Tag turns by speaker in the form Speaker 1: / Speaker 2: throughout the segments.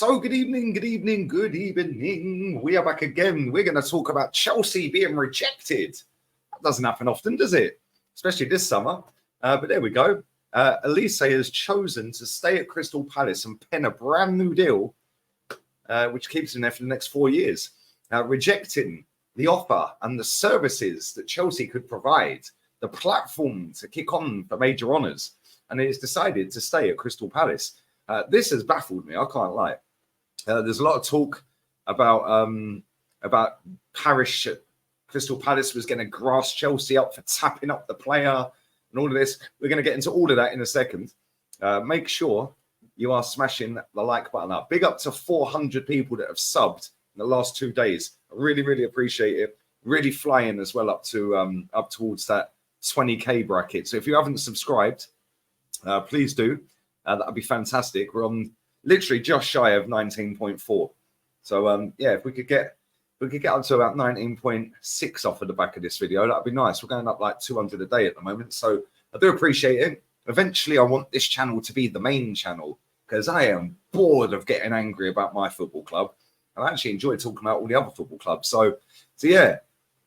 Speaker 1: So good evening, good evening, good evening. We are back again. We're going to talk about Chelsea being rejected. That doesn't happen often, does it? Especially this summer. But there we go. Olise has chosen to stay at Crystal Palace and pen a brand new deal, which keeps him there for the next 4 years, rejecting the offer and the services that Chelsea could provide, the platform to kick on for major honours. And he has decided to stay at Crystal Palace. This has baffled me, I can't lie. There's a lot of talk about Parish at Crystal Palace was going to grass Chelsea up for tapping up the player and all of this. We're going to get into all of that in a second. Make sure you are smashing the like button up. Big up to 400 people that have subbed in the last 2 days. I really, really appreciate it. Really flying as well up to up towards that 20k bracket. So if you haven't subscribed, please do. That would be fantastic. We're on literally just shy of 19.4. So yeah, if we could get up to about 19.6 off of the back of this video, that'd be nice. We're going up like 200 a day at the moment, so I do appreciate it. Eventually, I want this channel to be the main channel because I am bored of getting angry about my football club. I actually enjoy talking about all the other football clubs. So yeah,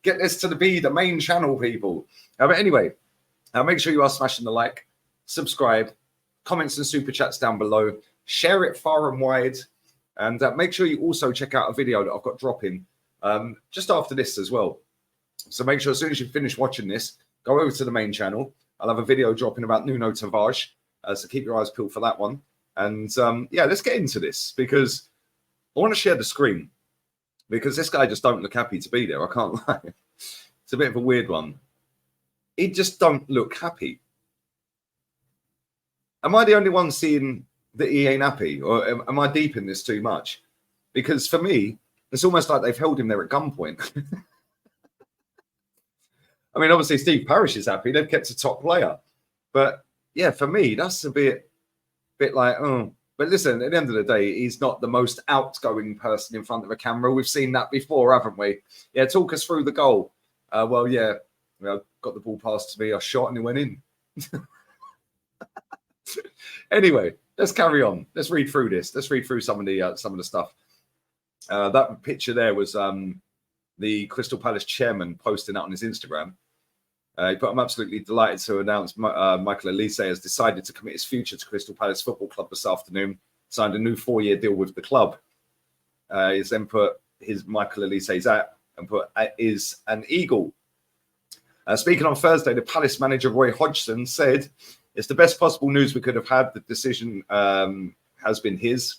Speaker 1: get this to be the main channel, people. But anyway, make sure you are smashing the like, subscribe, comments and super chats down below, share it far and wide, and make sure you also check out a video that I've got dropping just after this as well. So make sure as soon as you finish watching this, go over to the main channel. I'll have a video dropping about Nuno Tavares, so keep your eyes peeled for that one. And yeah, let's get into this because I want to share the screen because this guy just don't look happy to be there. I can't lie. It's a bit of a weird one. He just don't look happy. Am I the only one seeing that he ain't happy, or am I deep in this too much? Because for me, it's almost like they've held him there at gunpoint. I mean, obviously, Steve Parish is happy. They've kept a top player. But, yeah, for me, that's a bit like, oh. But listen, at the end of the day, he's not the most outgoing person in front of a camera. We've seen that before, haven't we? Yeah, talk us through the goal. Well, yeah, got the ball passed to me. I shot and it went in. Anyway, let's carry on. Let's read through this. Let's read through some of the stuff. That picture there was the Crystal Palace chairman posting that on his Instagram. He put, "I'm absolutely delighted to announce Michael Olise has decided to commit his future to Crystal Palace Football Club this afternoon. Signed a new 4-year deal with the club." He's then put his Michael Olise's at and put is an eagle. Speaking on Thursday, the Palace manager Roy Hodgson said, "It's the best possible news we could have had. The decision has been his.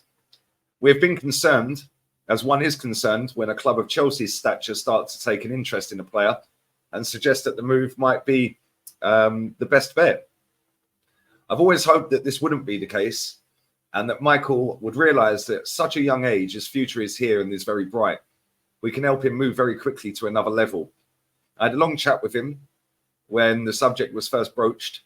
Speaker 1: We've been concerned, as one is concerned, when a club of Chelsea's stature starts to take an interest in a player and suggest that the move might be the best bet. I've always hoped that this wouldn't be the case and that Michael would realise that at such a young age, his future is here and is very bright. We can help him move very quickly to another level. I had a long chat with him when the subject was first broached,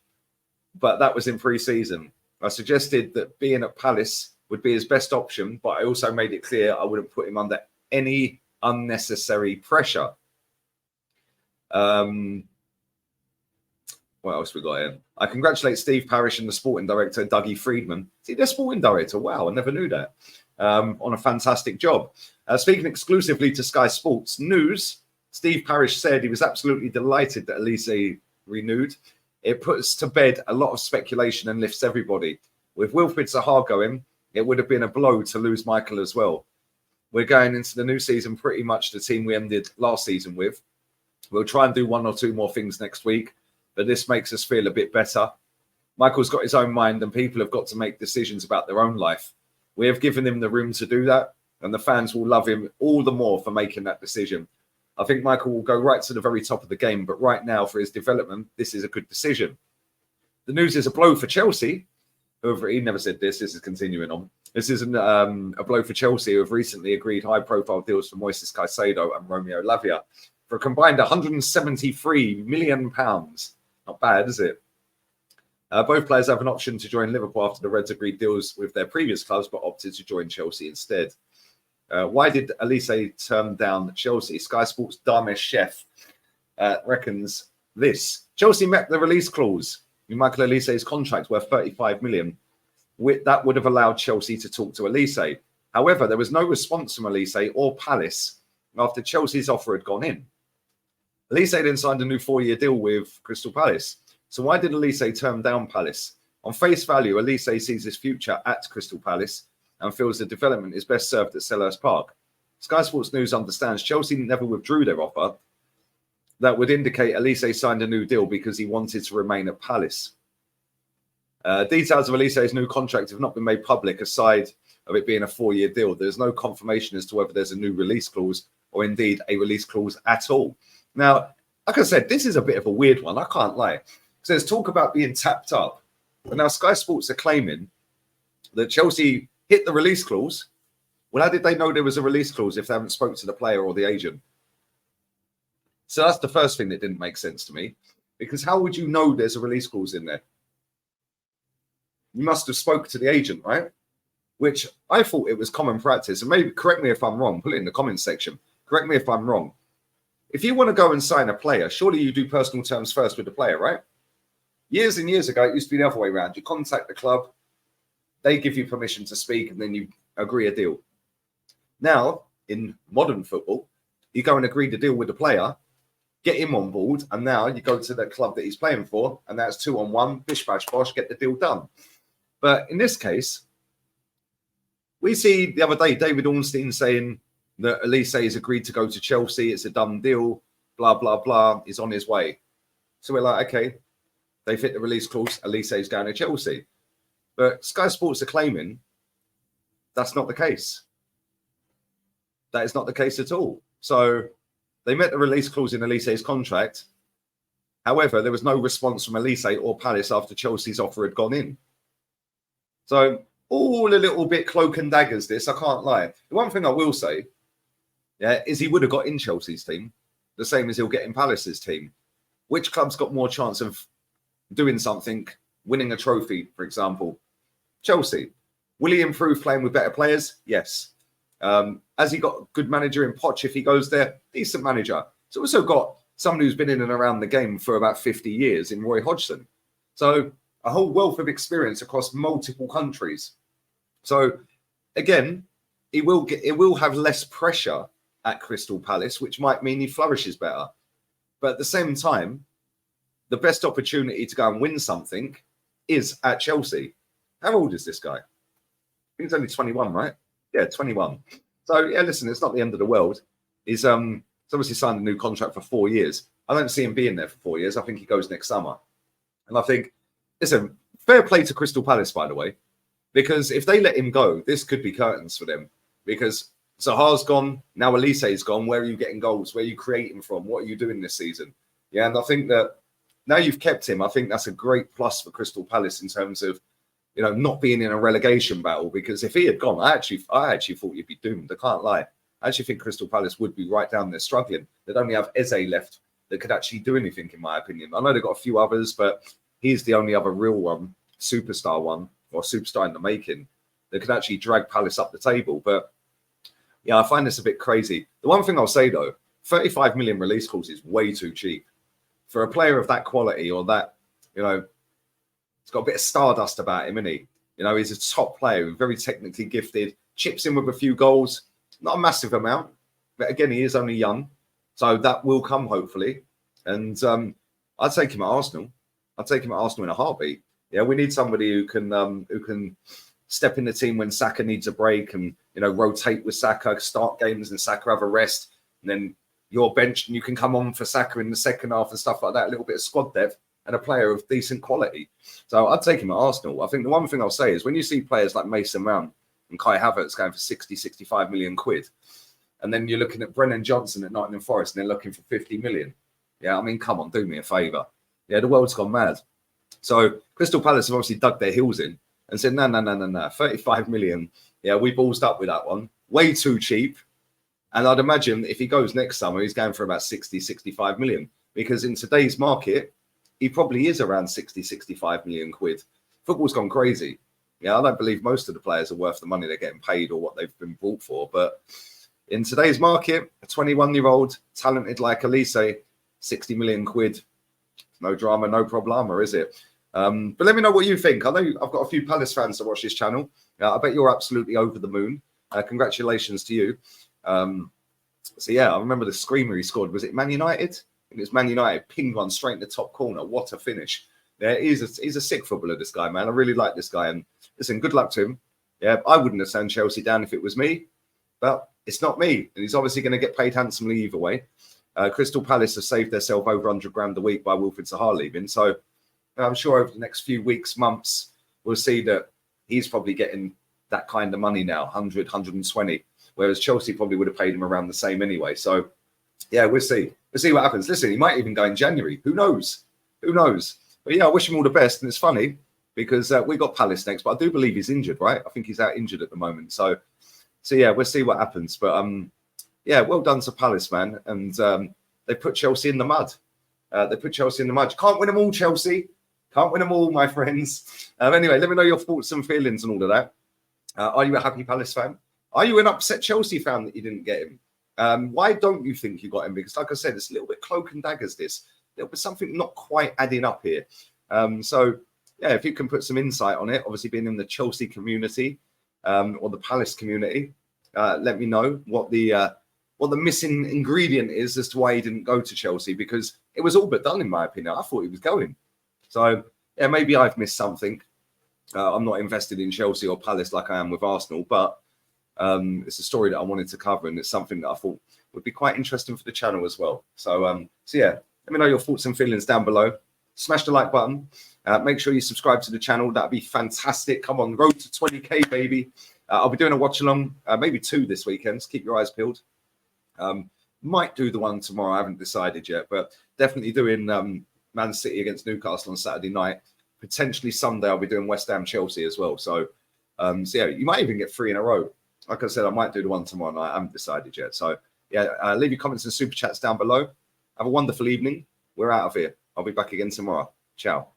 Speaker 1: but that was in pre-season. I suggested that being at Palace would be his best option, but I also made it clear I wouldn't put him under any unnecessary pressure." What else we got here? "I congratulate Steve Parish and the sporting director, Dougie Friedman." See, they're sporting director. Wow, I never knew that. On a fantastic job. Speaking exclusively to Sky Sports News, Steve Parish said he was absolutely delighted that Olise renewed. "It puts to bed a lot of speculation and lifts everybody. With Wilfried Zaha going, it would have been a blow to lose Michael as well. We're going into the new season pretty much the team we ended last season with. We'll try and do 1 or 2 more things next week, but this makes us feel a bit better. Michael's got his own mind and people have got to make decisions about their own life. We have given him the room to do that, and the fans will love him all the more for making that decision. I think Michael will go right to the very top of the game, but right now for his development, this is a good decision. The news is a blow for Chelsea." However, he never said this. This is continuing on. "This isn't a blow for Chelsea, who have recently agreed high-profile deals for Moises Caicedo and Romeo Lavia for a combined £173 million. Not bad, is it? Both players have an option to join Liverpool after the Reds agreed deals with their previous clubs, but opted to join Chelsea instead. Why did Olise turn down Chelsea? Sky Sports' Damesh Chef reckons this. Chelsea met the release clause in Michael Olise's contract worth 35 million. That would have allowed Chelsea to talk to Olise. However, there was no response from Olise or Palace after Chelsea's offer had gone in. Olise then signed a new 4-year deal with Crystal Palace. So why did Olise turn down Palace? On face value, Olise sees his future at Crystal Palace and feels the development is best served at Selhurst Park. Sky Sports News understands Chelsea never withdrew their offer. That would indicate Olise signed a new deal because he wanted to remain at Palace. Details of Olise's new contract have not been made public aside of it being a 4-year deal. There's no confirmation as to whether there's a new release clause or indeed a release clause at all. Now, like I said, this is a bit of a weird one. I can't lie. So there's talk about being tapped up. But now Sky Sports are claiming that Chelsea hit the release clause. Well, how did they know there was a release clause if they haven't spoken to the player or the agent? So that's the first thing that didn't make sense to me. Because how would you know there's a release clause in there? You must have spoke to the agent, right? Which I thought it was common practice. And maybe correct me if I'm wrong. Put it in the comments section. Correct me if I'm wrong. If you want to go and sign a player, surely you do personal terms first with the player, right? Years and years ago, it used to be the other way around. You contact the club, they give you permission to speak, and then you agree a deal. Now, in modern football, you go and agree the deal with the player, get him on board, and now you go to the club that he's playing for, and that's 2-on-1, bish, bash, bosh, get the deal done. But in this case, we see the other day David Ornstein saying that Olise has agreed to go to Chelsea. It's a done deal, blah, blah, blah. He's on his way. So we're like, okay, they fit the release clause. Olise is going to Chelsea. But Sky Sports are claiming that's not the case. That is not the case at all. So they met the release clause in Olise's contract. However, there was no response from Olise or Palace after Chelsea's offer had gone in. So all a little bit cloak and daggers, this, I can't lie. The one thing I will say, is he would have got in Chelsea's team, the same as he'll get in Palace's team. Which club's got more chance of doing something, winning a trophy, for example? Chelsea. Will he improve playing with better players? Yes. Has he got a good manager in Poch if he goes there? Decent manager. He's also got someone who's been in and around the game for about 50 years in Roy Hodgson. So a whole wealth of experience across multiple countries. So again, it will have less pressure at Crystal Palace, which might mean he flourishes better. But at the same time, the best opportunity to go and win something is at Chelsea. How old is this guy? I think he's only 21, right? Yeah, 21. So yeah, listen, it's not the end of the world. He's obviously signed a new contract for 4 years. I don't see him being there for 4 years. I think he goes next summer. And I think, listen, fair play to Crystal Palace, by the way, because if they let him go, this could be curtains for them. Because Zaha's gone, now Olise's gone. Where are you getting goals? Where are you creating from? What are you doing this season? Yeah, and I think that now you've kept him, I think that's a great plus for Crystal Palace in terms of, not being in a relegation battle. Because if he had gone, I actually thought you'd be doomed. I can't lie. I actually think Crystal Palace would be right down there struggling. They'd only have Eze left that could actually do anything, in my opinion. I know they've got a few others, but he's the only other real one, superstar one, or superstar in the making, that could actually drag Palace up the table. But yeah, I find this a bit crazy. The one thing I'll say, though, 35 million release clause is way too cheap. For a player of that quality or that, he's got a bit of stardust about him, isn't he? He's a top player, very technically gifted, chips in with a few goals, not a massive amount, but again, he is only young. So that will come, hopefully. And I'd take him at Arsenal. I'd take him at Arsenal in a heartbeat. Yeah, we need somebody who can step in the team when Saka needs a break and, rotate with Saka, start games and Saka have a rest. And then you're benched and you can come on for Saka in the second half and stuff like that, a little bit of squad depth and a player of decent quality. So I'd take him at Arsenal. I think the one thing I'll say is when you see players like Mason Mount and Kai Havertz going for 60, 65 million quid, and then you're looking at Brennan Johnson at Nottingham Forest and they're looking for 50 million. Yeah, I mean, come on, do me a favour. Yeah, the world's gone mad. So Crystal Palace have obviously dug their heels in and said, no, 35 million. Yeah, we ballsed up with that one. Way too cheap. And I'd imagine if he goes next summer, he's going for about 60, 65 million. Because in today's market, he probably is around 60, 65 million quid. Football's gone crazy. Yeah, I don't believe most of the players are worth the money they're getting paid or what they've been bought for. But in today's market, a 21-year-old, talented like Olise, 60 million quid. No drama, no problema, is it? But let me know what you think. I know I've got a few Palace fans that watch this channel. I bet you're absolutely over the moon. Congratulations to you. So yeah, I remember the screamer he scored. Was it Man United? It was Man United. Pinged one straight in the top corner. What a finish! Yeah, he's a sick footballer, this guy, man. I really like this guy. And listen, good luck to him. Yeah, I wouldn't have sent Chelsea down if it was me, but it's not me. And he's obviously going to get paid handsomely either way. Crystal Palace have saved themselves over 100 grand a week by Wilfried Zaha leaving. So I'm sure over the next few weeks, months, we'll see that he's probably getting that kind of money now, 100, 120, whereas Chelsea probably would have paid him around the same anyway. So, yeah, we'll see. We'll see what happens. Listen, he might even go in January. Who knows? Who knows? But, yeah, I wish him all the best. And it's funny because we got Palace next, but I do believe he's injured, right? I think he's out injured at the moment. So yeah, we'll see what happens. But, yeah, well done to Palace, man. And they put Chelsea in the mud. Can't win them all, Chelsea. Can't win them all, my friends. Anyway, let me know your thoughts and feelings and all of that. Are you a happy Palace fan? Are you an upset Chelsea fan that you didn't get him? Why don't you think you got him? Because like I said, it's a little bit cloak and daggers, this. There'll be something not quite adding up here. So, yeah, if you can put some insight on it, obviously being in the Chelsea community or the Palace community, let me know what the missing ingredient is as to why he didn't go to Chelsea, because it was all but done, in my opinion. I thought he was going. So, yeah, maybe I've missed something. I'm not invested in Chelsea or Palace like I am with Arsenal, but it's a story that I wanted to cover, and it's something that I thought would be quite interesting for the channel as well. So, yeah, let me know your thoughts and feelings down below. Smash the like button. Make sure you subscribe to the channel. That'd be fantastic. Come on, road to 20K, baby. I'll be doing a watch along, maybe 2 this weekend. So keep your eyes peeled. Might do the one tomorrow. I haven't decided yet, but definitely doing Man City against Newcastle on Saturday night. Potentially Sunday, I'll be doing West Ham Chelsea as well. So yeah, you might even get 3 in a row. Like I said, I might do the one tomorrow night. I haven't decided yet. So yeah, leave your comments and super chats down below. Have a wonderful evening. We're out of here. I'll be back again tomorrow. Ciao.